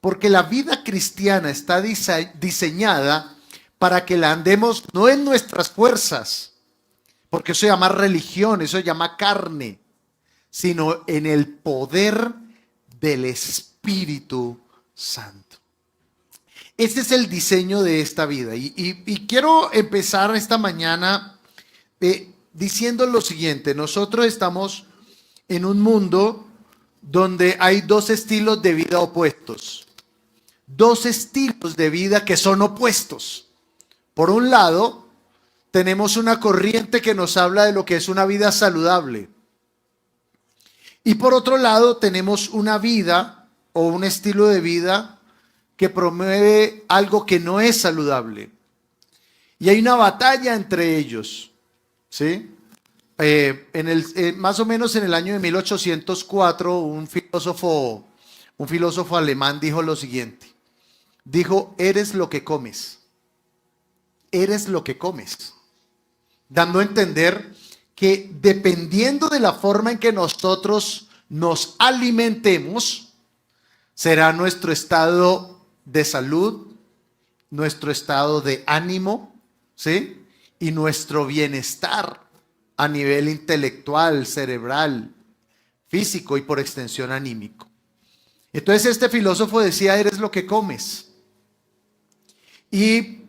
Porque la vida cristiana está diseñada para que la andemos no en nuestras fuerzas, porque eso se llama religión, eso se llama carne, sino en el poder del Espíritu Santo. Ese es el diseño de esta vida. Y quiero empezar esta mañana diciendo lo siguiente. Nosotros estamos en un mundo donde hay dos estilos de vida opuestos. Dos estilos de vida que son opuestos. Por un lado, tenemos una corriente que nos habla de lo que es una vida saludable. Y por otro lado, tenemos una vida o un estilo de vida que promueve algo que no es saludable. Y hay una batalla entre ellos, ¿sí? Más o menos en el año de 1804, un filósofo alemán dijo lo siguiente. Dijo, eres lo que comes. Eres lo que comes. Dando a entender que dependiendo de la forma en que nosotros nos alimentemos, será nuestro estado de salud, nuestro estado de ánimo, ¿sí? Y nuestro bienestar a nivel intelectual, cerebral, físico y por extensión anímico. Entonces este filósofo decía, eres lo que comes. Y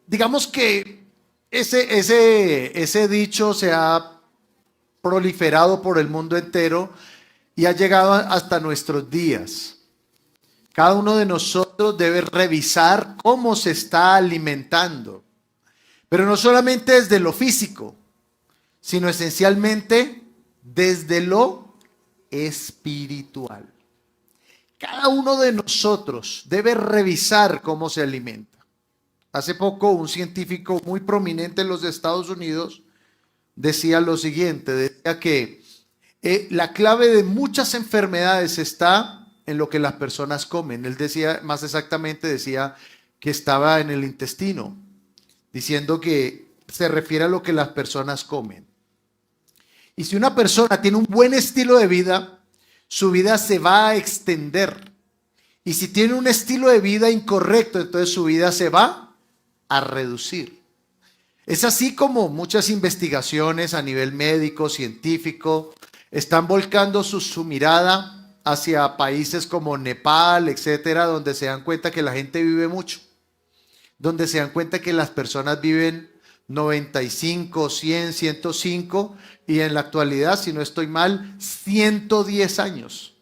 digamos que ese dicho se ha proliferado por el mundo entero y ha llegado hasta nuestros días. Cada uno de nosotros debe revisar cómo se está alimentando, pero no solamente desde lo físico, sino esencialmente desde lo espiritual. Cada uno de nosotros debe revisar cómo se alimenta. Hace poco un científico muy prominente en los Estados Unidos decía lo siguiente, decía que la clave de muchas enfermedades está en lo que las personas comen. Él decía, más exactamente decía que estaba en el intestino, diciendo que se refiere a lo que las personas comen. Y si una persona tiene un buen estilo de vida, su vida se va a extender. Y si tiene un estilo de vida incorrecto, entonces su vida se va a reducir. Es así como muchas investigaciones a nivel médico, científico, están volcando su mirada hacia países como Nepal, etcétera, donde se dan cuenta que la gente vive mucho, donde se dan cuenta que las personas viven 95, 100, 105 y en la actualidad, si no estoy mal, 110 años.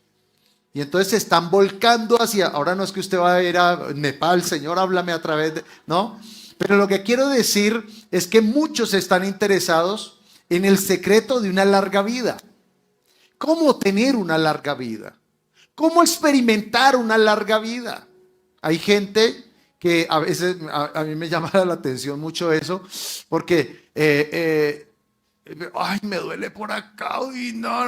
Y entonces se están volcando hacia, ahora no es que usted va a ir a Nepal, Señor, háblame a través de, ¿no? Pero lo que quiero decir es que muchos están interesados en el secreto de una larga vida. ¿Cómo tener una larga vida? ¿Cómo experimentar una larga vida? Hay gente que a veces, a mí me llama la atención mucho eso, porque, ay, me duele por acá, uy, no.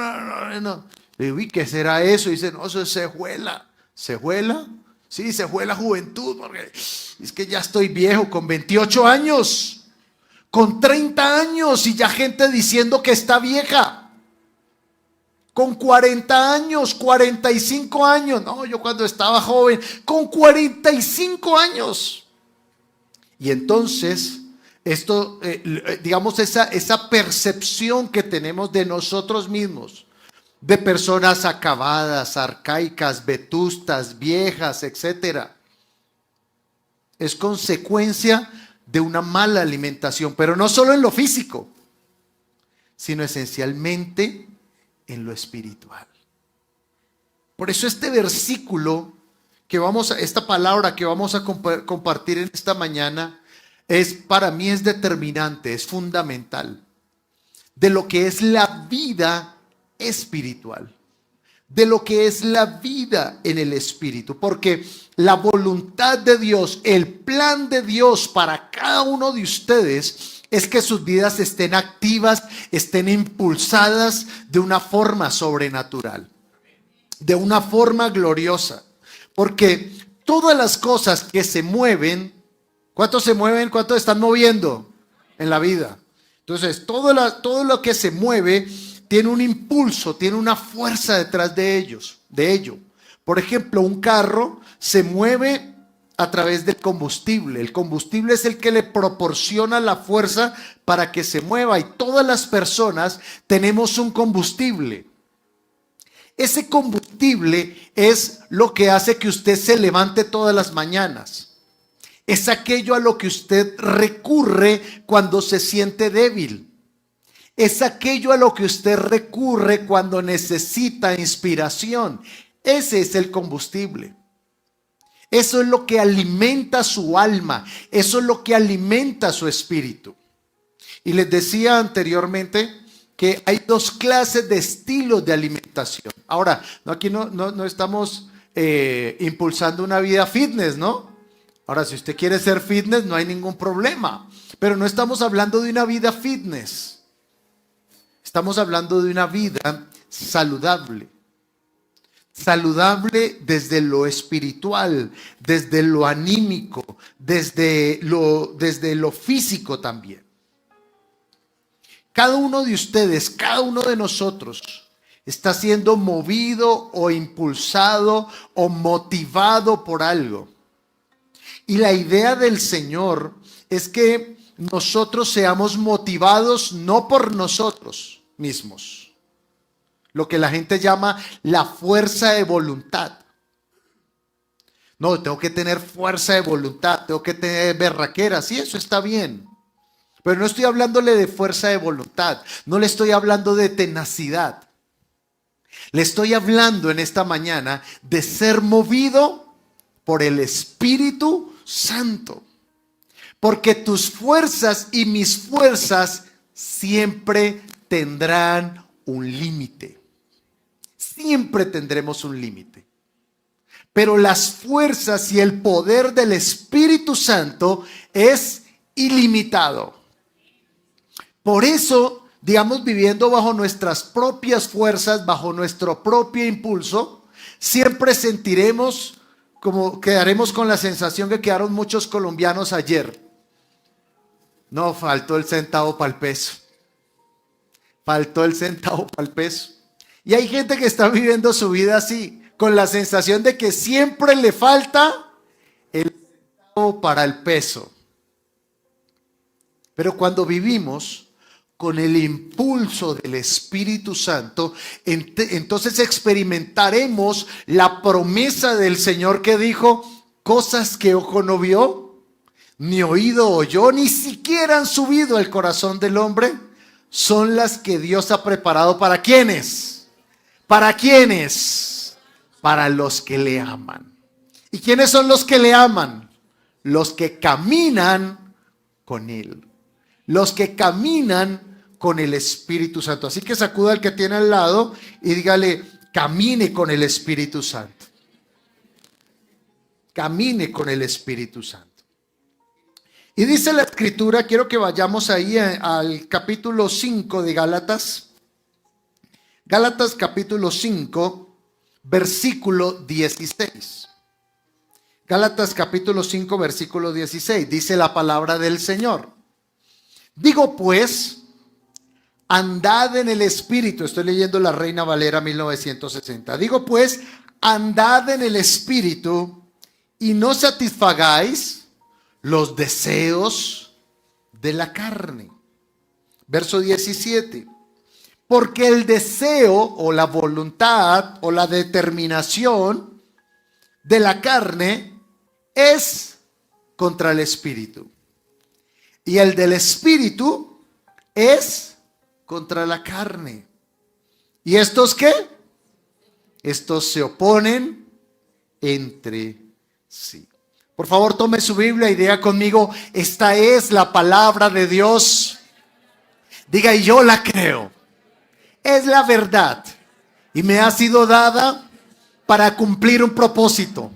Le digo, uy, ¿qué será eso? Y dice, no, eso es cejuela. ¿Cejuela? Sí, cejuela juventud, porque es que ya estoy viejo, con 28 años, con 30 años, y ya gente diciendo que está vieja. Con 40 años, 45 años. No, yo cuando estaba joven, con 45 años. Y entonces, esto, digamos, esa percepción que tenemos de nosotros mismos, de personas acabadas, arcaicas, vetustas, viejas, etcétera, es consecuencia de una mala alimentación, pero no solo en lo físico, sino esencialmente en lo espiritual. Por eso este versículo esta palabra que vamos a compartir en esta mañana para mí es determinante, es fundamental de lo que es la vida espiritual, de lo que es la vida en el espíritu, porque la voluntad de Dios, el plan de Dios para cada uno de ustedes es que sus vidas estén activas, estén impulsadas de una forma sobrenatural, de una forma gloriosa, porque todas las cosas que se mueven, ¿cuántos se mueven? ¿Cuántos están moviendo en la vida? Entonces, todo lo que se mueve tiene un impulso, tiene una fuerza detrás de ello. Por ejemplo, un carro se mueve a través del combustible. El combustible es el que le proporciona la fuerza para que se mueva, y todas las personas tenemos un combustible. Ese combustible es lo que hace que usted se levante todas las mañanas. Es aquello a lo que usted recurre cuando se siente débil. Es aquello a lo que usted recurre cuando necesita inspiración. Ese es el combustible. Eso es lo que alimenta su alma. Eso es lo que alimenta su espíritu. Y les decía anteriormente que hay dos clases de estilos de alimentación. Ahora, aquí no estamos impulsando una vida fitness, ¿no? Ahora, si usted quiere ser fitness, no hay ningún problema. Pero no estamos hablando de una vida fitness. Estamos hablando de una vida saludable. Saludable desde lo espiritual, desde lo anímico, desde lo físico también. Cada uno de ustedes, cada uno de nosotros está siendo movido o impulsado o motivado por algo. Y la idea del Señor es que nosotros seamos motivados no por nosotros mismos. Lo que la gente llama la fuerza de voluntad. No, tengo que tener fuerza de voluntad, tengo que tener berraquera. Sí, eso está bien. Pero no estoy hablándole de fuerza de voluntad. No le estoy hablando de tenacidad. Le estoy hablando en esta mañana de ser movido por el Espíritu Santo. Porque tus fuerzas y mis fuerzas siempre tendrán un límite. Siempre tendremos un límite. Pero las fuerzas y el poder del Espíritu Santo es ilimitado. Por eso, digamos, viviendo bajo nuestras propias fuerzas, bajo nuestro propio impulso, siempre sentiremos como quedaremos con la sensación que quedaron muchos colombianos ayer. No, faltó el centavo para el peso. Faltó el centavo para el peso. Y hay gente que está viviendo su vida así, con la sensación de que siempre le falta el centavo para el peso. Pero cuando vivimos con el impulso del Espíritu Santo, entonces experimentaremos la promesa del Señor que dijo: cosas que ojo no vio, ni oído oyó, ni siquiera han subido al corazón del hombre, son las que Dios ha preparado. ¿Para quiénes? ¿Para quiénes? Para los que le aman. ¿Y quiénes son los que le aman? Los que caminan con Él. Los que caminan con el Espíritu Santo. Así que sacuda al que tiene al lado y dígale: camine con el Espíritu Santo. Camine con el Espíritu Santo. Y dice la Escritura, quiero que vayamos ahí al capítulo 5 de Gálatas. Gálatas capítulo 5, versículo 16. Gálatas capítulo 5, versículo 16. Dice la palabra del Señor: digo pues, andad en el Espíritu. Estoy leyendo la Reina Valera 1960. Digo pues, andad en el Espíritu y no satisfagáis los deseos de la carne. Verso 17. Porque el deseo o la voluntad o la determinación de la carne es contra el Espíritu. Y el del Espíritu es contra la carne. ¿Y estos qué? Estos se oponen entre sí. Por favor, tome su Biblia y diga conmigo: esta es la palabra de Dios. Diga: y yo la creo. Es la verdad y me ha sido dada para cumplir un propósito: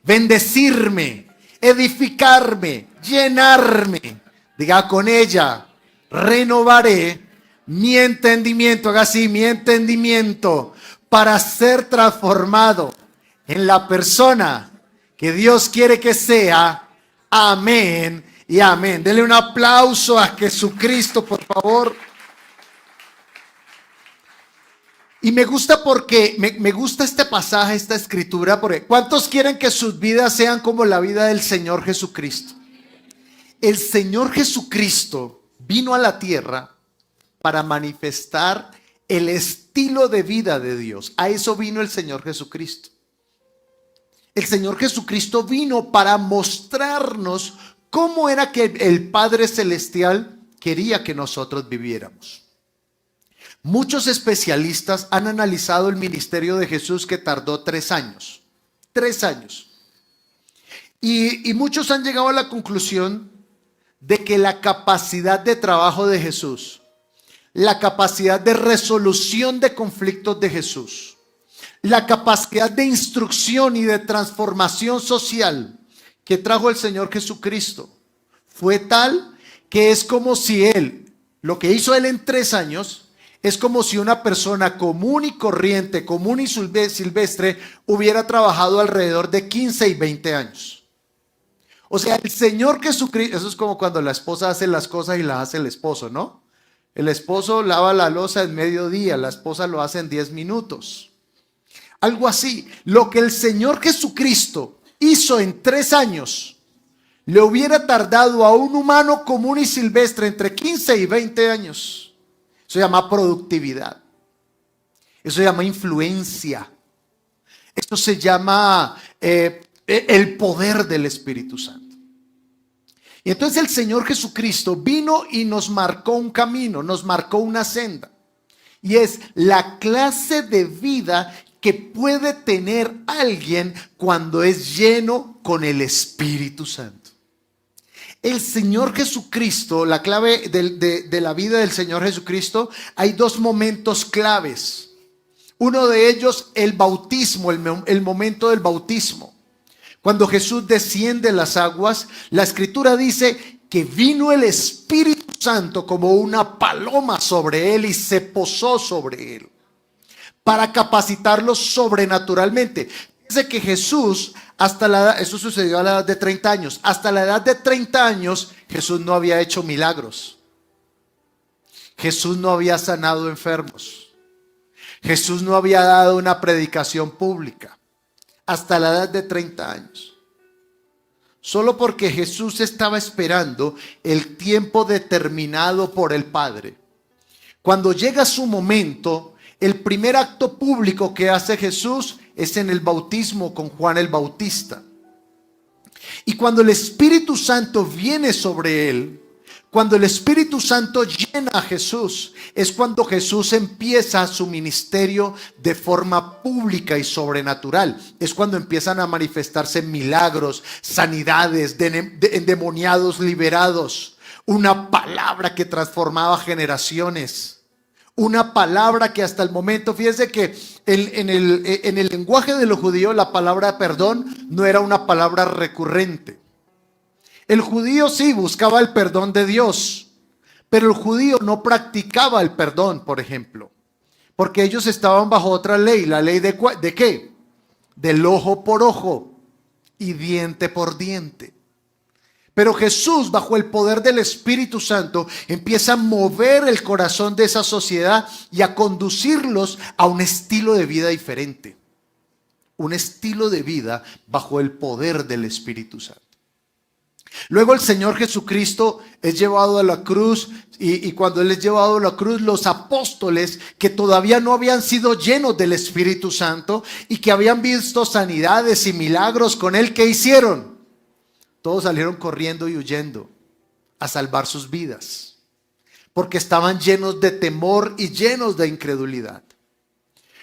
bendecirme, edificarme, llenarme. Diga: con ella renovaré mi entendimiento. Haga así: mi entendimiento, para ser transformado en la persona que Dios quiere que sea. Amén y amén. Denle un aplauso a Jesucristo, por favor. Y me gusta porque me gusta este pasaje, esta escritura, porque ¿cuántos quieren que sus vidas sean como la vida del Señor Jesucristo? El Señor Jesucristo vino a la tierra para manifestar el estilo de vida de Dios. A eso vino el Señor Jesucristo. El Señor Jesucristo vino para mostrarnos cómo era que el Padre Celestial quería que nosotros viviéramos. Muchos especialistas han analizado el ministerio de Jesús, que tardó 3 años. 3 años. Y muchos han llegado a la conclusión de que la capacidad de trabajo de Jesús, la capacidad de resolución de conflictos de Jesús, la capacidad de instrucción y de transformación social que trajo el Señor Jesucristo fue tal que es como si lo que hizo él en 3 años, es como si una persona común y corriente, común y silvestre, hubiera trabajado alrededor de 15 y 20 años. O sea, el Señor Jesucristo, eso es como cuando la esposa hace las cosas y las hace el esposo, ¿no? El esposo lava la loza en mediodía, la esposa lo hace en 10 minutos. Algo así. Lo que el Señor Jesucristo hizo en 3 años, le hubiera tardado a un humano común y silvestre entre 15 y 20 años. Eso se llama productividad. Eso se llama influencia. Esto se llama el poder del Espíritu Santo. Y entonces el Señor Jesucristo vino y nos marcó un camino, nos marcó una senda. Y es la clase de vida que puede tener alguien cuando es lleno con el Espíritu Santo. El Señor Jesucristo, la clave de la vida del Señor Jesucristo, hay 2 momentos claves. Uno de ellos, el bautismo, el momento del bautismo. Cuando Jesús desciende las aguas, la Escritura dice que vino el Espíritu Santo como una paloma sobre él y se posó sobre él para capacitarlo sobrenaturalmente. Dice que Jesús, eso sucedió a la edad de 30 años. Hasta la edad de 30 años, Jesús no había hecho milagros. Jesús no había sanado enfermos. Jesús no había dado una predicación pública. Hasta la edad de 30 años. Solo porque Jesús estaba esperando el tiempo determinado por el Padre. Cuando llega su momento, el primer acto público que hace Jesús es en el bautismo con Juan el Bautista. Y cuando el Espíritu Santo viene sobre él, cuando el Espíritu Santo llena a Jesús, es cuando Jesús empieza su ministerio de forma pública y sobrenatural. Es cuando empiezan a manifestarse milagros, sanidades, endemoniados liberados, una palabra que transformaba generaciones. Una palabra que hasta el momento, fíjense que en el lenguaje de los judíos la palabra perdón no era una palabra recurrente. El judío sí buscaba el perdón de Dios, pero el judío no practicaba el perdón, por ejemplo, porque ellos estaban bajo otra ley. ¿La ley de qué? Del ojo por ojo y diente por diente. Pero Jesús, bajo el poder del Espíritu Santo, empieza a mover el corazón de esa sociedad y a conducirlos a un estilo de vida diferente. Un estilo de vida bajo el poder del Espíritu Santo. Luego el Señor Jesucristo es llevado a la cruz y cuando Él es llevado a la cruz, los apóstoles que todavía no habían sido llenos del Espíritu Santo y que habían visto sanidades y milagros con Él, ¿qué hicieron? Todos salieron corriendo y huyendo a salvar sus vidas, porque estaban llenos de temor y llenos de incredulidad.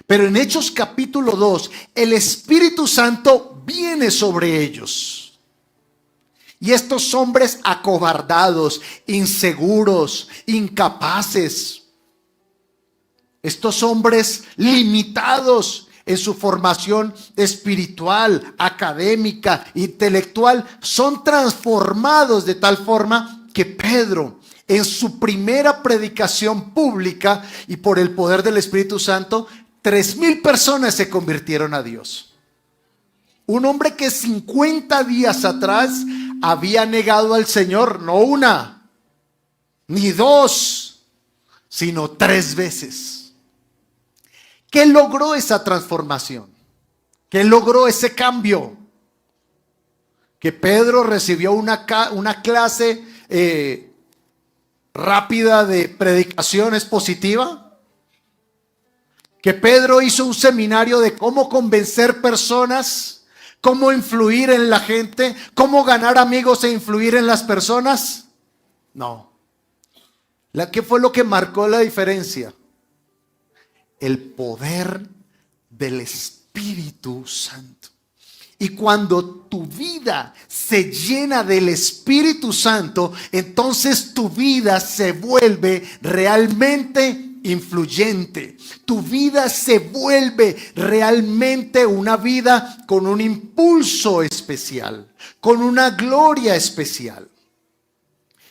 Pero en Hechos capítulo 2, el Espíritu Santo viene sobre ellos. Y estos hombres acobardados, inseguros, incapaces, estos hombres limitados en su formación espiritual, académica, intelectual, son transformados de tal forma que Pedro, en su primera predicación pública y por el poder del Espíritu Santo, 3,000 personas se convirtieron a Dios. Un hombre que 50 días atrás había negado al Señor, no una, ni 2, sino 3 veces. ¿Qué logró esa transformación? ¿Qué logró ese cambio? Que Pedro recibió una clase rápida de predicación expositiva. Que Pedro hizo un seminario de cómo convencer personas, cómo influir en la gente, cómo ganar amigos e influir en las personas. No. ¿Qué fue lo que marcó la diferencia? El poder del Espíritu Santo. Y cuando tu vida se llena del Espíritu Santo, entonces tu vida se vuelve realmente influyente. Tu vida se vuelve realmente una vida con un impulso especial, con una gloria especial.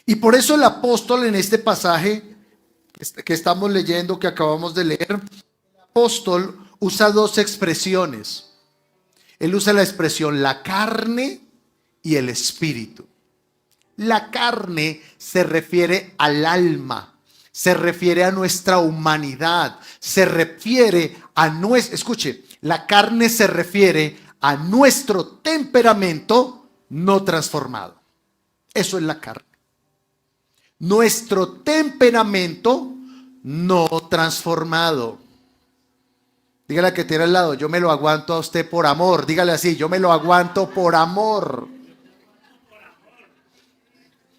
Y por eso el apóstol en este pasaje que estamos leyendo, que acabamos de leer, el apóstol usa dos expresiones. Él usa la expresión la carne y el espíritu. La carne se refiere al alma, se refiere a nuestra humanidad, se refiere a escuche, la carne se refiere a nuestro temperamento no transformado. Eso es la carne. Nuestro temperamento no transformado. Dígale a que tiene al lado, yo me lo aguanto a usted por amor. Dígale así, yo me lo aguanto por amor.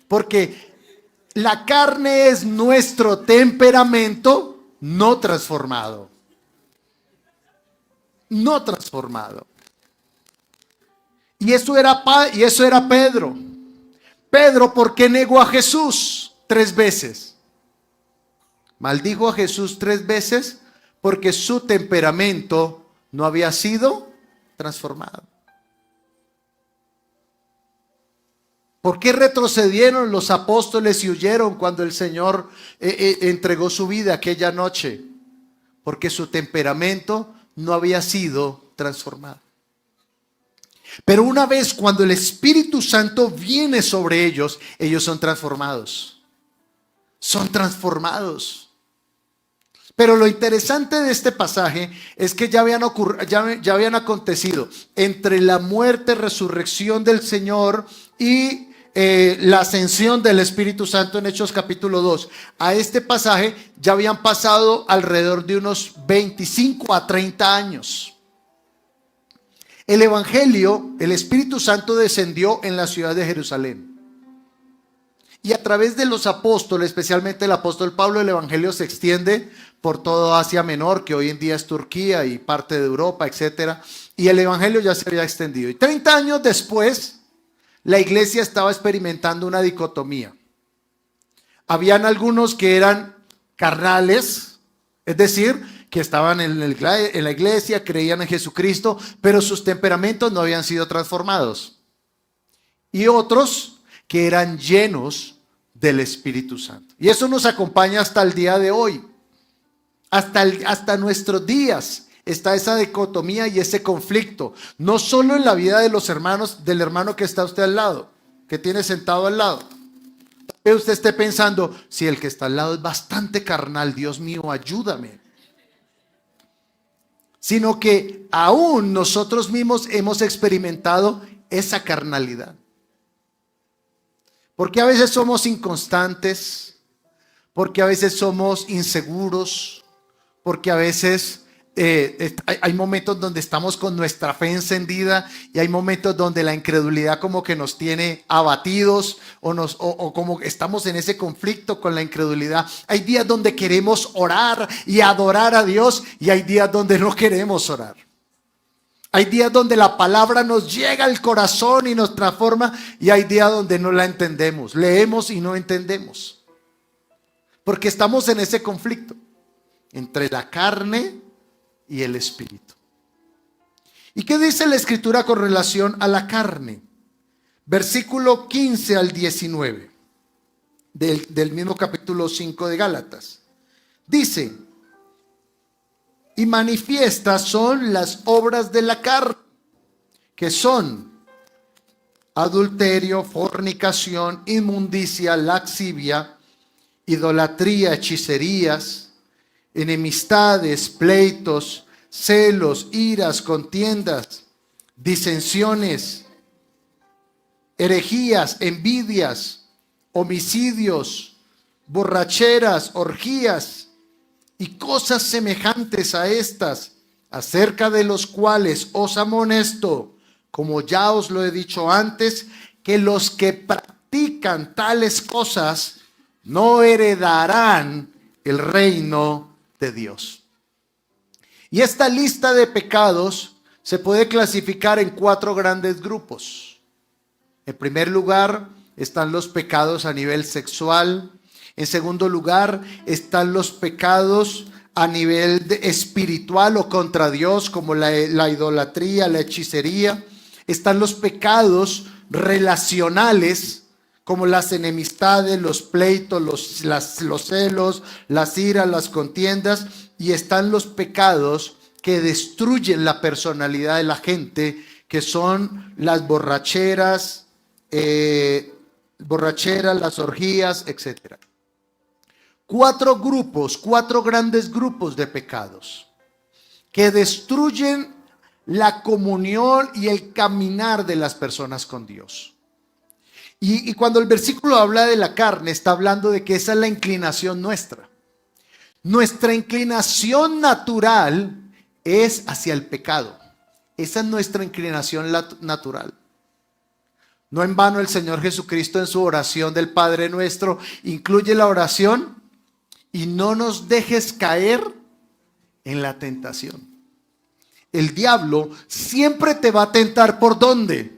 Porque la carne es nuestro temperamento no transformado. No transformado. Y eso era Pedro. Pedro, ¿por qué negó a Jesús 3 veces? Maldijo a Jesús 3 veces porque su temperamento no había sido transformado. ¿Por qué retrocedieron los apóstoles y huyeron cuando el Señor entregó su vida aquella noche? Porque su temperamento no había sido transformado. Pero una vez cuando el Espíritu Santo viene sobre ellos, ellos son transformados. Son transformados. Pero lo interesante de este pasaje es que ya habían acontecido entre la muerte, resurrección del Señor y la ascensión del Espíritu Santo en Hechos capítulo 2. A este pasaje ya habían pasado alrededor de unos 25 a 30 años. El Evangelio, el Espíritu Santo descendió en la ciudad de Jerusalén. Y a través de los apóstoles, especialmente el apóstol Pablo, el Evangelio se extiende por toda Asia Menor, que hoy en día es Turquía y parte de Europa, etc. Y el Evangelio ya se había extendido. Y 30 años después, la iglesia estaba experimentando una dicotomía. Habían algunos que eran carnales, es decir, que estaban en la iglesia, creían en Jesucristo, pero sus temperamentos no habían sido transformados. Y otros que eran llenos del Espíritu Santo. Y eso nos acompaña hasta el día de hoy. Hasta nuestros días está esa dicotomía y ese conflicto. No solo en la vida de los hermanos, del hermano que está usted al lado, que tiene sentado al lado. Que usted esté pensando, si el que está al lado es bastante carnal, Dios mío, ayúdame. Sino que aún nosotros mismos hemos experimentado esa carnalidad. Porque a veces somos inconstantes, porque a veces somos inseguros, porque a veces hay momentos donde estamos con nuestra fe encendida y hay momentos donde la incredulidad como que nos tiene abatidos o como estamos en ese conflicto con la incredulidad. Hay días donde queremos orar y adorar a Dios y hay días donde no queremos orar. Hay días donde la palabra nos llega al corazón y nos transforma y hay días donde no la entendemos. Leemos y no entendemos. Porque estamos en ese conflicto entre la carne y el espíritu. ¿Y qué dice la escritura con relación a la carne? Versículo 15 al 19 del mismo capítulo 5 de Gálatas. Dice: y manifiestas son las obras de la carne, que son adulterio, fornicación, inmundicia, laxivia, idolatría, hechicerías, enemistades, pleitos, celos, iras, contiendas, disensiones, herejías, envidias, homicidios, borracheras, orgías y cosas semejantes a estas, acerca de los cuales os amonesto, como ya os lo he dicho antes, que los que practican tales cosas no heredarán el reino de Dios. Y esta lista de pecados se puede clasificar en 4 grandes grupos. En primer lugar están los pecados a nivel sexual. En segundo lugar están los pecados a nivel espiritual o contra Dios, como la idolatría, la hechicería. Están los pecados relacionales, como las enemistades, los pleitos, los celos, las iras, las contiendas. Y están los pecados que destruyen la personalidad de la gente, que son las borracheras, las orgías, etc. 4 grupos, 4 grandes grupos de pecados que destruyen la comunión y el caminar de las personas con Dios. Y cuando el versículo habla de la carne, está hablando de que esa es la inclinación nuestra. Nuestra inclinación natural es hacia el pecado. Esa es nuestra inclinación natural. No en vano el Señor Jesucristo en su oración del Padre Nuestro incluye la oración: y no nos dejes caer en la tentación. El diablo siempre te va a tentar, ¿por dónde?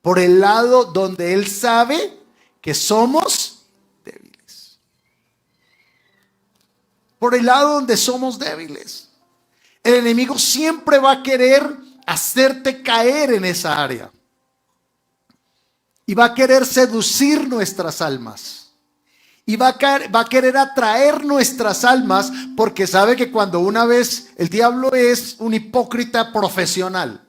Por el lado donde él sabe que somos débiles. Por el lado donde somos débiles. El enemigo siempre va a querer hacerte caer en esa área. Y va a querer seducir nuestras almas. Y va a querer atraer nuestras almas, porque sabe que cuando una vez, el diablo es un hipócrita profesional.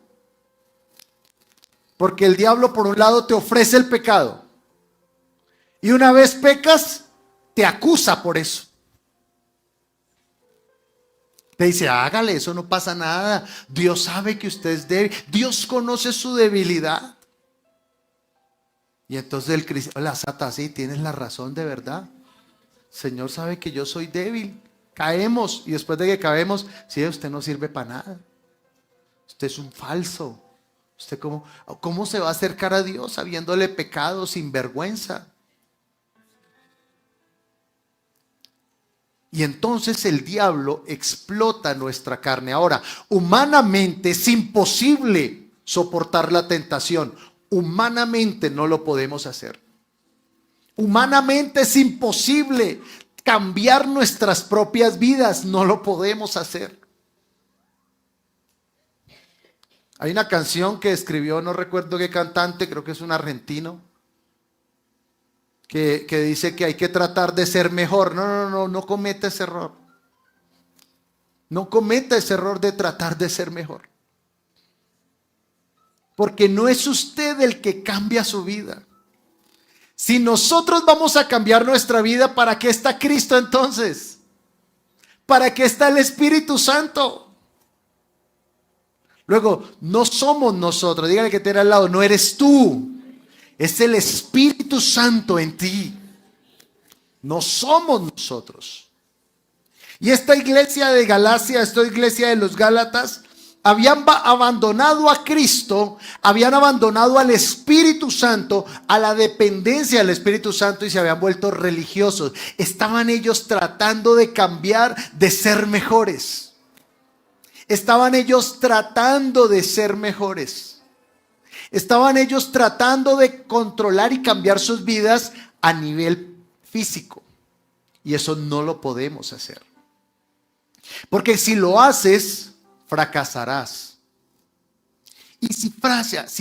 Porque el diablo por un lado te ofrece el pecado. Y una vez pecas, te acusa por eso. Te dice: hágale, eso no pasa nada. Dios sabe que usted es débil. Dios conoce su debilidad. Y entonces el cristiano: hola, Sata, sí, tienes la razón, de verdad. Señor sabe que yo soy débil. Caemos. Y después de que caemos: sí, usted no sirve para nada. Usted es un falso. ¿Usted cómo se va a acercar a Dios habiéndole pecado, sin vergüenza? Y entonces el diablo explota nuestra carne. Ahora, humanamente es imposible soportar la tentación. Humanamente no lo podemos hacer. Humanamente es imposible cambiar nuestras propias vidas. No lo podemos hacer. Hay una canción que escribió, no recuerdo qué cantante, creo que es un argentino, que dice que hay que tratar de ser mejor. No cometa ese error. No cometa ese error de tratar de ser mejor. Porque no es usted el que cambia su vida. Si nosotros vamos a cambiar nuestra vida, ¿para qué está Cristo entonces? ¿Para qué está el Espíritu Santo? Luego, no somos nosotros. Dígale que tiene al lado: no eres tú. Es el Espíritu Santo en ti. No somos nosotros. Y esta iglesia de Galacia, esta iglesia de los Gálatas, habían abandonado a Cristo, habían abandonado al Espíritu Santo, a la dependencia del Espíritu Santo, y se habían vuelto religiosos. Estaban ellos tratando de cambiar, de ser mejores. Estaban ellos tratando de ser mejores. Estaban ellos tratando de controlar y cambiar sus vidas a nivel físico. Y eso no lo podemos hacer. Porque si lo haces, fracasarás. Y si fallas,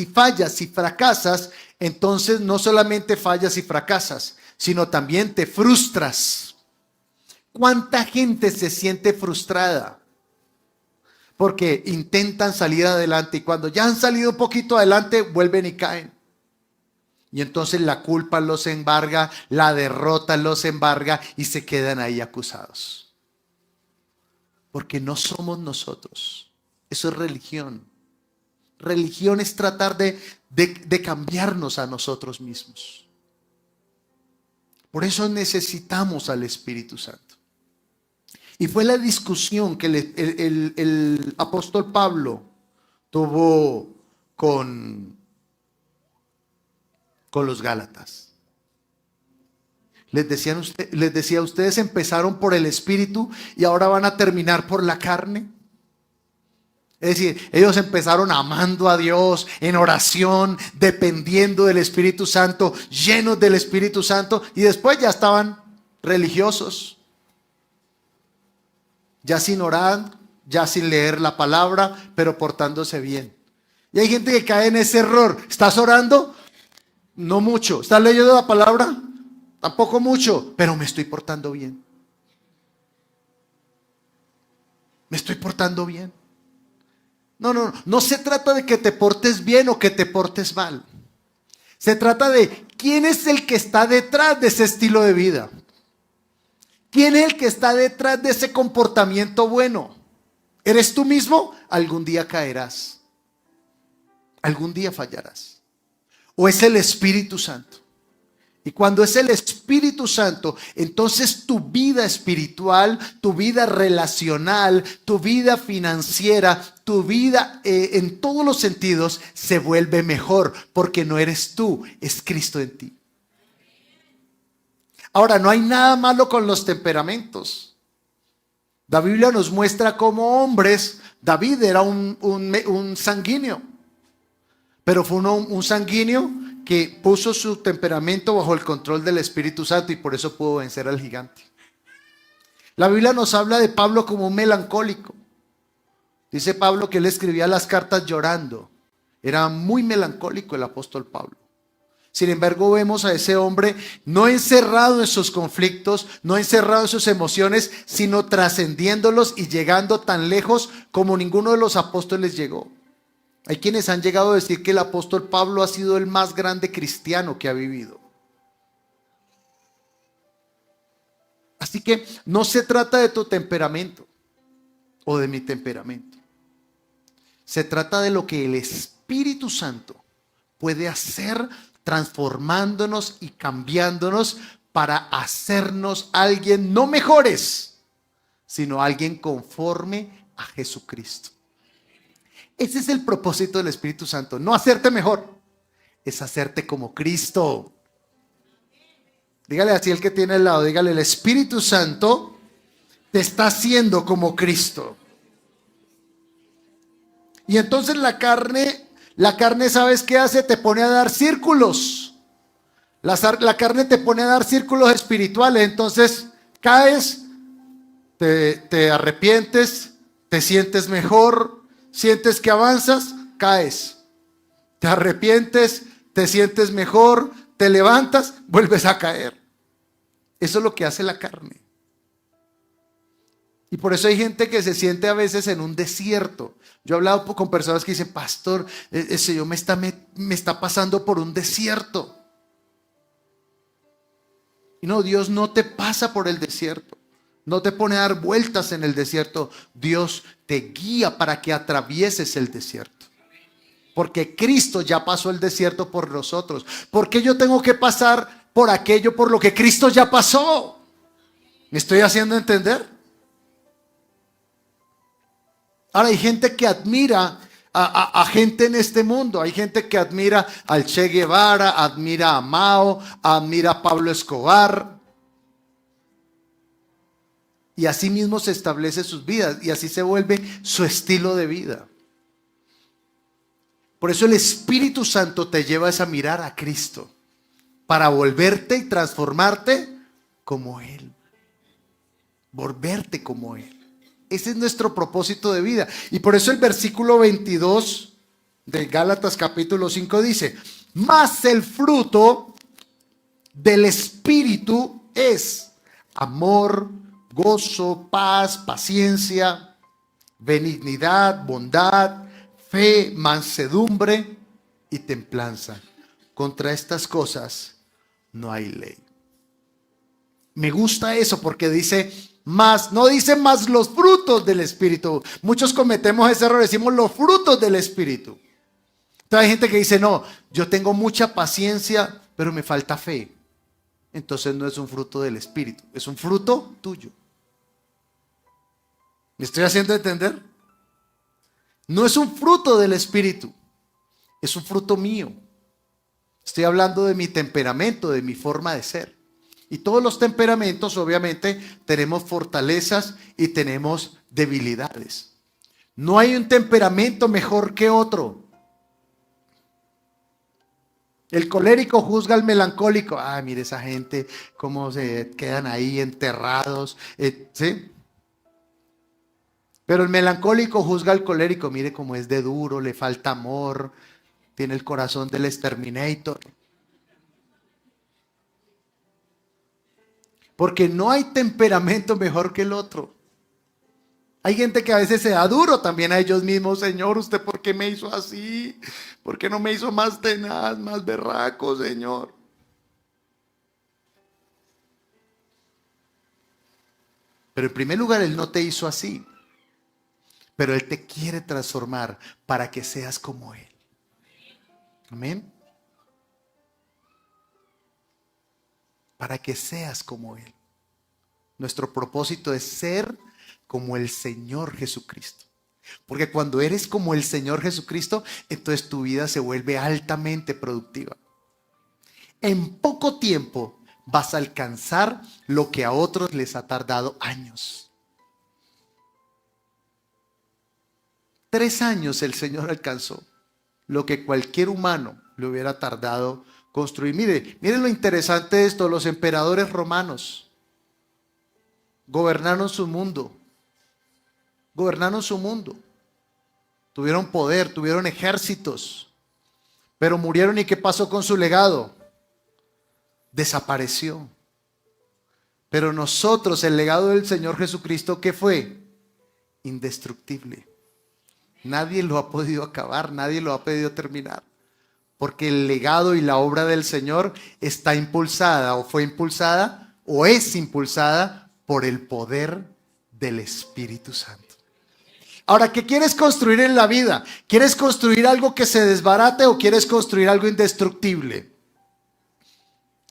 si fracasas, entonces no solamente fallas y fracasas, sino también te frustras. ¿Cuánta gente se siente frustrada? Porque intentan salir adelante y cuando ya han salido un poquito adelante, vuelven y caen. Y entonces la culpa los embarga, la derrota los embarga y se quedan ahí acusados. porque no somos nosotros. Eso es religión. Religión es tratar de cambiarnos a nosotros mismos. Por eso necesitamos al Espíritu Santo. Y fue la discusión que el apóstol Pablo tuvo con los Gálatas. Les decía, ustedes empezaron por el Espíritu y ahora van a terminar por la carne. Es decir, ellos empezaron amando a Dios, en oración, dependiendo del Espíritu Santo, llenos del Espíritu Santo, y después ya estaban religiosos, ya sin orar, ya sin leer la palabra, pero portándose bien. Y hay gente que cae en ese error. ¿Estás orando? No mucho. ¿Estás leyendo la palabra? Tampoco mucho, pero me estoy portando bien. Me estoy portando bien. No se trata de que te portes bien o que te portes mal. Se trata de quién es el que está detrás de ese estilo de vida. ¿Quién es el que está detrás de ese comportamiento bueno? ¿Eres tú mismo? Algún día caerás. Algún día fallarás. ¿O es el Espíritu Santo? Y cuando es el Espíritu Santo, entonces tu vida espiritual, tu vida relacional, tu vida financiera, tu vida en todos los sentidos se vuelve mejor, porque no eres tú, es Cristo en ti. Ahora, no hay nada malo con los temperamentos. La Biblia nos muestra cómo hombres, David era un sanguíneo, pero fue un sanguíneo que puso su temperamento bajo el control del Espíritu Santo y por eso pudo vencer al gigante. La Biblia nos habla de Pablo como un melancólico. Dice Pablo que él escribía las cartas llorando. Era muy melancólico el apóstol Pablo. Sin embargo, vemos a ese hombre no encerrado en sus conflictos, no encerrado en sus emociones, sino trascendiéndolos y llegando tan lejos como ninguno de los apóstoles llegó. Hay quienes han llegado a decir que el apóstol Pablo ha sido el más grande cristiano que ha vivido. Así que no se trata de tu temperamento o de mi temperamento. Se trata de lo que el Espíritu Santo puede hacer transformándonos y cambiándonos para hacernos alguien no mejores, sino alguien conforme a Jesucristo. Ese es el propósito del Espíritu Santo, no hacerte mejor, es hacerte como Cristo. Dígale así al que tiene al lado, dígale, el Espíritu Santo te está haciendo como Cristo. Y entonces la carne, ¿sabes qué hace? Te pone a dar círculos. La carne te pone a dar círculos espirituales, entonces caes, te arrepientes, te sientes mejor, sientes que avanzas, caes. Te arrepientes, te sientes mejor, te levantas, vuelves a caer. Eso es lo que hace la carne. Y por eso hay gente que se siente a veces en un desierto. Yo he hablado con personas que dicen, pastor, el Señor me está pasando por un desierto. Y no, Dios no te pasa por el desierto. No te pone a dar vueltas en el desierto. Dios te guía para que atravieses el desierto. Porque Cristo ya pasó el desierto por nosotros. ¿Por qué yo tengo que pasar por aquello por lo que Cristo ya pasó? ¿Me estoy haciendo entender? Ahora hay gente que admira a gente en este mundo. Hay gente que admira al Che Guevara, admira a Mao, admira a Pablo Escobar. Y así mismo se establece sus vidas y así se vuelve su estilo de vida. Por eso el Espíritu Santo te lleva a mirar a Cristo para volverte y transformarte como Él. Volverte como Él. Ese es nuestro propósito de vida. Y por eso el versículo 22 de Gálatas capítulo 5 dice: mas el fruto del Espíritu es amor, gozo, paz, paciencia, benignidad, bondad, fe, mansedumbre y templanza. Contra estas cosas no hay ley. Me gusta eso porque dice Más, no dice más los frutos del Espíritu. Muchos cometemos ese error, decimos los frutos del Espíritu. Entonces hay gente que dice, no, yo tengo mucha paciencia, pero me falta fe. Entonces no es un fruto del Espíritu, es un fruto tuyo. ¿Me estoy haciendo entender? No es un fruto del Espíritu, es un fruto mío. Estoy hablando de mi temperamento, de mi forma de ser. Y todos los temperamentos, obviamente, tenemos fortalezas y tenemos debilidades. No hay un temperamento mejor que otro. El colérico juzga al melancólico. Ah, mire esa gente, cómo se quedan ahí enterrados. ¿Sí? Pero el melancólico juzga al colérico. Mire cómo es de duro, le falta amor, tiene el corazón del exterminator. Porque no hay temperamento mejor que el otro. Hay gente que a veces se da duro también a ellos mismos. Señor, ¿usted por qué me hizo así? ¿Por qué no me hizo más tenaz, más berraco, Señor? Pero en primer lugar, Él no te hizo así. Pero Él te quiere transformar para que seas como Él. Amén. Para que seas como Él. Nuestro propósito es ser como el Señor Jesucristo. Porque cuando eres como el Señor Jesucristo, entonces tu vida se vuelve altamente productiva. En poco tiempo vas a alcanzar lo que a otros les ha tardado años. 3 años el Señor alcanzó lo que cualquier humano le hubiera tardado construir. Mire lo interesante de esto. Los emperadores romanos gobernaron su mundo. Gobernaron su mundo. Tuvieron poder, tuvieron ejércitos. Pero murieron, ¿y qué pasó con su legado? Desapareció. Pero nosotros, el legado del Señor Jesucristo, ¿qué fue? Indestructible. Nadie lo ha podido acabar, nadie lo ha podido terminar. Porque el legado y la obra del Señor está impulsada o fue impulsada o es impulsada por el poder del Espíritu Santo. Ahora, ¿qué quieres construir en la vida? ¿Quieres construir algo que se desbarate o quieres construir algo indestructible?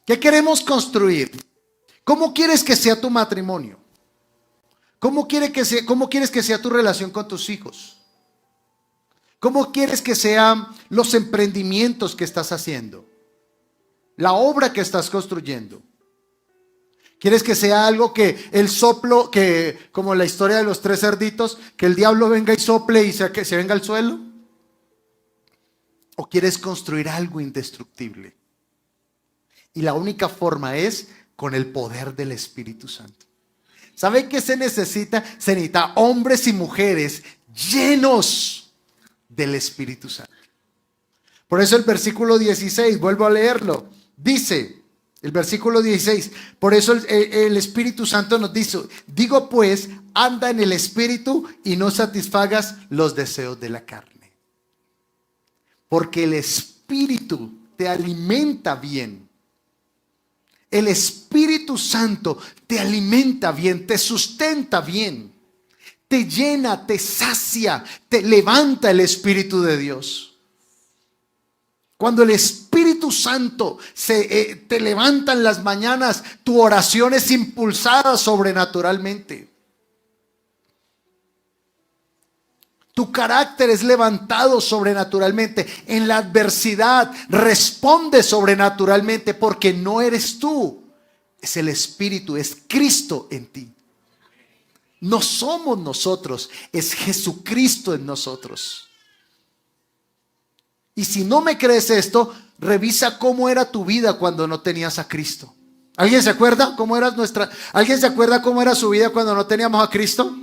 ¿Qué queremos construir? ¿Cómo quieres que sea tu matrimonio? ¿Cómo quieres que sea tu relación con tus hijos? ¿Cómo quieres que sean los emprendimientos que estás haciendo? La obra que estás construyendo. ¿Quieres que sea algo que el soplo, que como la historia de los 3 cerditos, que el diablo venga y sople y que se venga al suelo? ¿O quieres construir algo indestructible? Y la única forma es con el poder del Espíritu Santo. ¿Sabe qué se necesita? Se necesita hombres y mujeres llenos del Espíritu Santo. Por eso el versículo 16, vuelvo a leerlo, dice, el versículo 16, por eso el Espíritu Santo nos dice, digo pues, anda en el Espíritu y no satisfagas los deseos de la carne. Porque el Espíritu te alimenta bien. El Espíritu Santo te alimenta bien, te sustenta bien, te llena, te sacia, te levanta el Espíritu de Dios. Cuando el Espíritu Santo te levanta en las mañanas, tu oración es impulsada sobrenaturalmente. Tu carácter es levantado sobrenaturalmente. En la adversidad responde sobrenaturalmente porque no eres tú. Es el Espíritu, es Cristo en ti. No somos nosotros, es Jesucristo en nosotros. Y si no me crees esto, revisa cómo era tu vida cuando no tenías a Cristo. ¿Alguien se acuerda cómo era ¿Alguien se acuerda cómo era su vida cuando no teníamos a Cristo?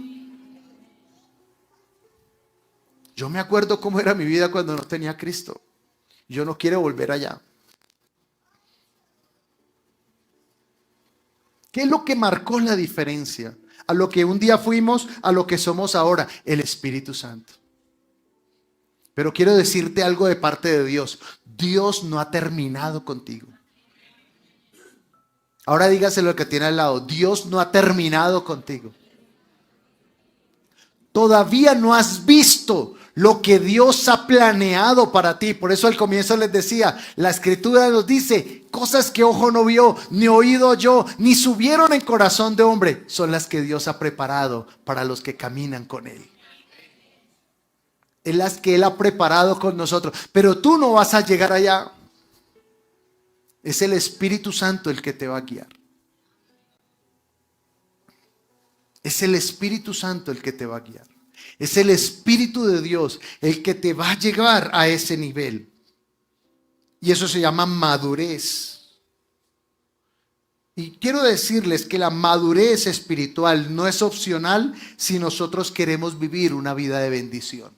Yo me acuerdo cómo era mi vida cuando no tenía a Cristo. Yo no quiero volver allá. ¿Qué es lo que marcó la diferencia? A lo que un día fuimos, a lo que somos ahora, el Espíritu Santo. Pero quiero decirte algo de parte de Dios. Dios no ha terminado contigo. Ahora dígaselo al que tiene al lado. Dios no ha terminado contigo. Todavía no has visto lo que Dios ha planeado para ti. Por eso al comienzo les decía, la escritura nos dice, cosas que ojo no vio, ni oído oyó, ni subieron en corazón de hombre, son las que Dios ha preparado para los que caminan con Él. Es las que Él ha preparado con nosotros. Pero tú no vas a llegar allá. Es el Espíritu Santo el que te va a guiar. Es el Espíritu Santo el que te va a guiar. Es el Espíritu de Dios el que te va a llevar a ese nivel. Y eso se llama madurez. Y quiero decirles que la madurez espiritual no es opcional si nosotros queremos vivir una vida de bendición.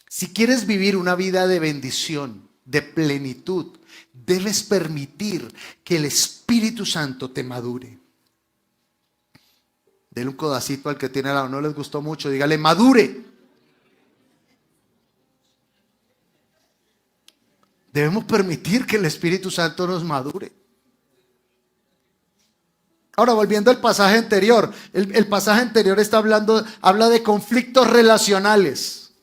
Si quieres vivir una vida de bendición, de plenitud, debes permitir que el Espíritu Santo te madure. Denle un codacito al que tiene al lado, no les gustó mucho, dígale madure. Debemos permitir que el Espíritu Santo nos madure. Ahora, volviendo al pasaje anterior, el pasaje anterior habla de conflictos relacionales.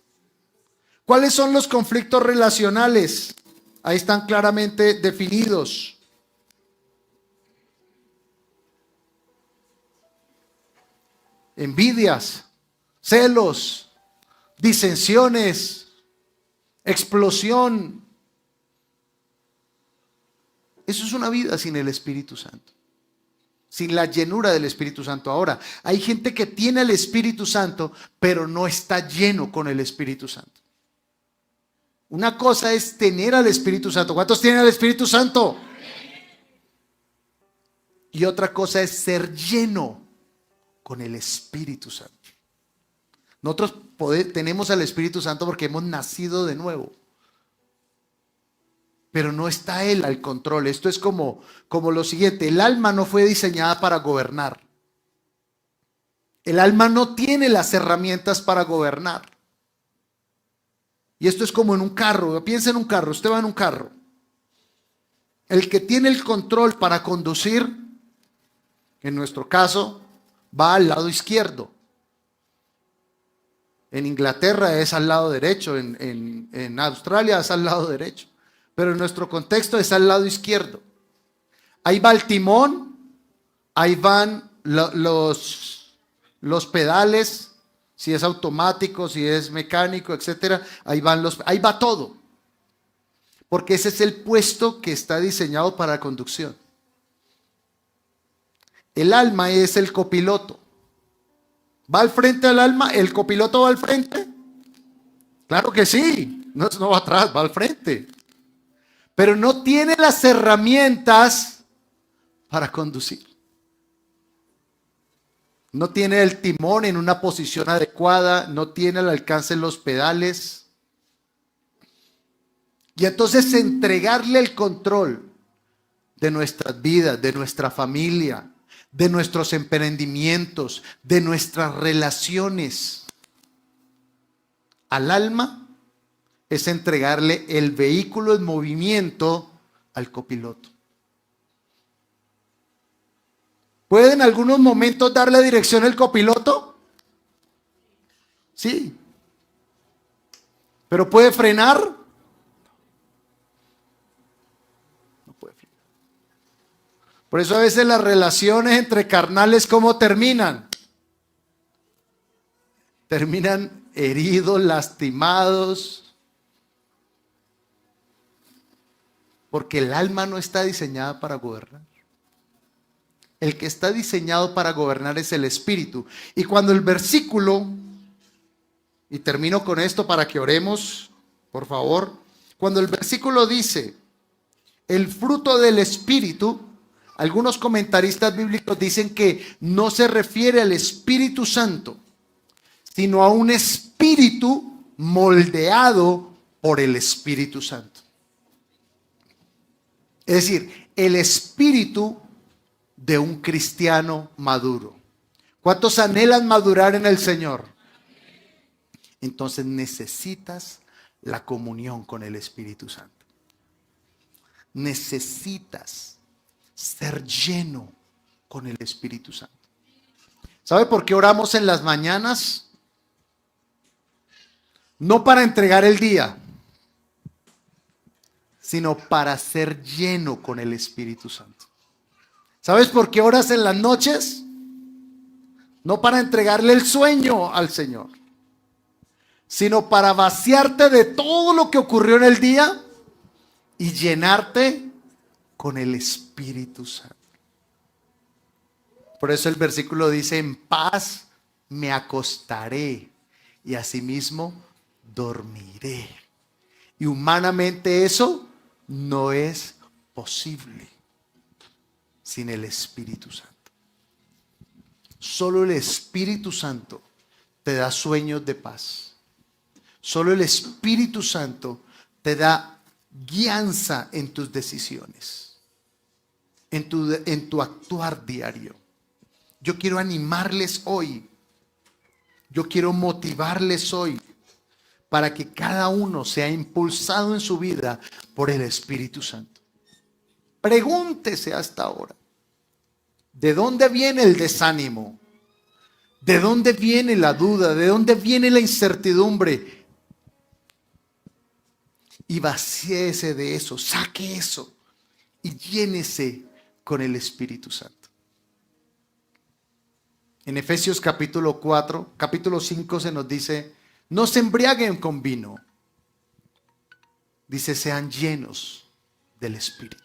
¿Cuáles son los conflictos relacionales? Ahí están claramente definidos. Envidias, celos, disensiones, explosión. Eso es una vida sin el Espíritu Santo, sin la llenura del Espíritu Santo. Ahora, hay gente que tiene el Espíritu Santo, pero no está lleno con el Espíritu Santo. Una cosa es tener al Espíritu Santo. ¿Cuántos tienen al Espíritu Santo? Y otra cosa es ser lleno con el Espíritu Santo. Nosotros tenemos al Espíritu Santo porque hemos nacido de nuevo. Pero no está Él al control. Esto es como lo siguiente. El alma no fue diseñada para gobernar. El alma no tiene las herramientas para gobernar. Y esto es como en un carro. Piensa en un carro. Usted va en un carro. El que tiene el control para conducir, en nuestro caso, va al lado izquierdo. En Inglaterra es al lado derecho. En Australia es al lado derecho. Pero en nuestro contexto es al lado izquierdo. Ahí va el timón. Ahí van los pedales. Si es automático, si es mecánico, etcétera, ahí va todo. Porque ese es el puesto que está diseñado para la conducción. El alma es el copiloto. ¿Va al frente del alma? ¿El copiloto va al frente? Claro que sí. No va atrás, va al frente. Pero no tiene las herramientas para conducir. No tiene el timón en una posición adecuada, no tiene al alcance los pedales. Y entonces entregarle el control de nuestras vidas, de nuestra familia, de nuestros emprendimientos, de nuestras relaciones al alma, es entregarle el vehículo en movimiento al copiloto. ¿Puede en algunos momentos darle dirección el copiloto? Sí. ¿Pero puede frenar? No puede frenar. Por eso a veces las relaciones entre carnales, ¿cómo terminan? Terminan heridos, lastimados. Porque el alma no está diseñada para gobernar. El que está diseñado para gobernar es el Espíritu. Y cuando el versículo, y termino con esto para que oremos, por favor. Cuando el versículo dice, el fruto del Espíritu, algunos comentaristas bíblicos dicen que no se refiere al Espíritu Santo, sino a un espíritu moldeado por el Espíritu Santo. Es decir, el espíritu de un cristiano maduro. ¿Cuántos anhelan madurar en el Señor? Entonces necesitas la comunión con el Espíritu Santo. Necesitas. ser lleno con el Espíritu Santo. ¿Sabe por qué oramos en las mañanas? No para entregar el día, sino para ser lleno con el Espíritu Santo. ¿Sabes por qué oras en las noches? No para entregarle el sueño al Señor, sino para vaciarte de todo lo que ocurrió en el día y llenarte con el Espíritu Santo. Por eso el versículo dice: en paz me acostaré y asimismo dormiré. Y humanamente eso no es posible sin el Espíritu Santo. Solo el Espíritu Santo te da sueños de paz. Solo el Espíritu Santo te da guianza en tus decisiones, en tu actuar diario. Yo quiero animarles hoy. Yo quiero motivarles hoy para que cada uno sea impulsado en su vida por el Espíritu Santo. Pregúntese hasta ahora: ¿de dónde viene el desánimo? ¿De dónde viene la duda? ¿De dónde viene la incertidumbre? Y vacíese de eso, saque eso y llénese con el Espíritu Santo. En Efesios capítulo 5 se nos dice: no se embriaguen con vino. Dice: sean llenos del Espíritu.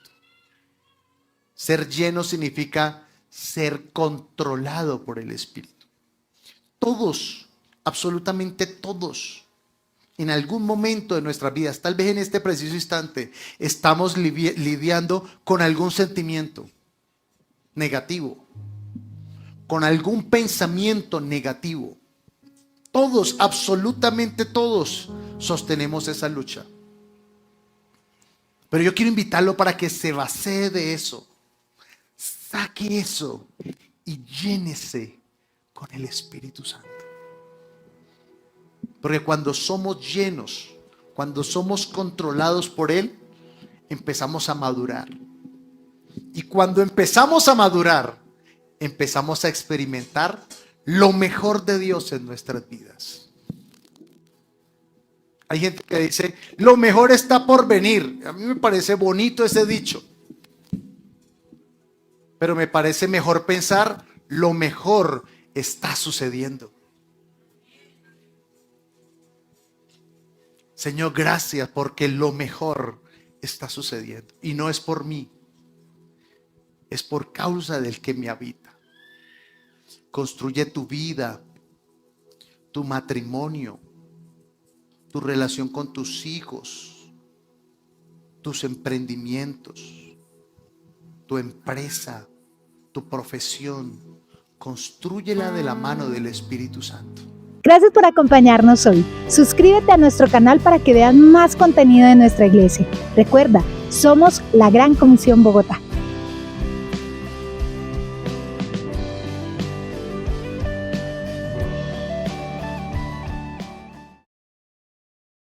Ser lleno significa ser controlado por el Espíritu. Todos, absolutamente todos, en algún momento de nuestras vidas, tal vez en este preciso instante, estamos lidiando con algún sentimiento negativo, con algún pensamiento negativo. Todos, absolutamente todos, sostenemos esa lucha. Pero yo quiero invitarlo para que se vacíe de eso. Saque eso y llénese con el Espíritu Santo. Porque cuando somos llenos, cuando somos controlados por Él, empezamos a madurar. Y cuando empezamos a madurar, empezamos a experimentar lo mejor de Dios en nuestras vidas. Hay gente que dice: lo mejor está por venir. A mí me parece bonito ese dicho, pero me parece mejor pensar: lo mejor está sucediendo. Señor, gracias porque lo mejor está sucediendo. Y no es por mí, es por causa del que me habita. Construye tu vida, tu matrimonio, tu relación con tus hijos, tus emprendimientos, tu empresa, tu profesión. Constrúyela de la mano del Espíritu Santo. Gracias por acompañarnos hoy. Suscríbete a nuestro canal para que veas más contenido de nuestra iglesia. Recuerda, somos la Gran Comisión Bogotá.